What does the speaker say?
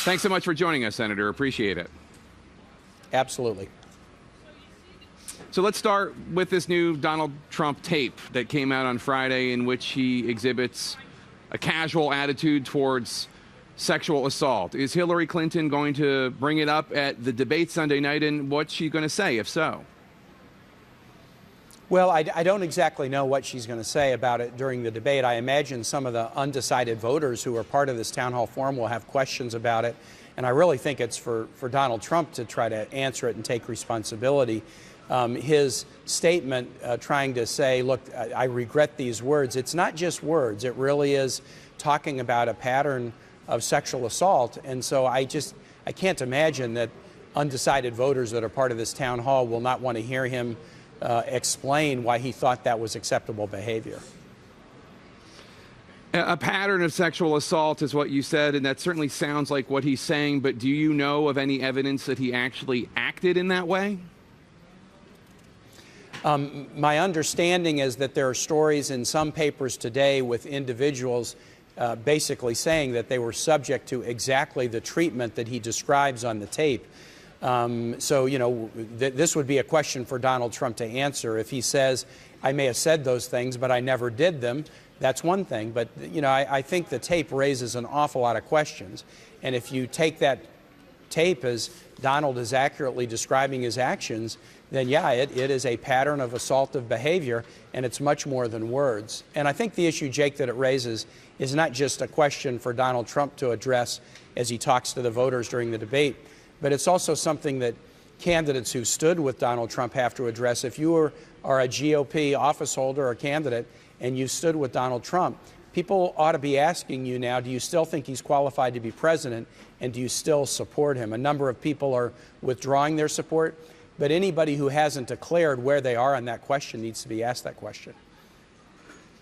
Thanks so much for joining us, Senator. Appreciate it. Absolutely. So let's start with this new Donald Trump tape that came out on Friday, in which he exhibits a casual attitude towards sexual assault. Is Hillary Clinton going to bring it up at the debate Sunday night, and what's she going to say, if so? Well, I don't exactly know what she's going to say about it during the debate. I imagine some of the undecided voters who are part of this town hall forum will have questions about it, and I really think it's for Donald Trump to try to answer it and take responsibility. His statement trying to say, look, I regret these words, it's not just words, it really is talking about a pattern of sexual assault, and so I can't imagine that undecided voters that are part of this town hall will not want to hear him explain why he thought that was acceptable behavior. A pattern of sexual assault is what you said, and that certainly sounds like what he's saying, but do you know of any evidence that he actually acted in that way? My understanding is that there are stories in some papers today with individuals basically saying that they were subject to exactly the treatment that he describes on the tape. So, you know, this would be a question for Donald Trump to answer. If he says, I may have said those things, but I never did them, that's one thing. But, you know, I think the tape raises an awful lot of questions. And if you take that tape as Donald is accurately describing his actions, then yeah, it is a pattern of assaultive behavior, and it's much more than words. And I think the issue, Jake, that it raises is not just a question for Donald Trump to address as he talks to the voters during the debate, but it's also something that candidates who stood with Donald Trump have to address. If you are a GOP office holder or candidate and you stood with Donald Trump, people ought to be asking you now, do you still think he's qualified to be president, and do you still support him? A number of people are withdrawing their support, but anybody who hasn't declared where they are on that question needs to be asked that question.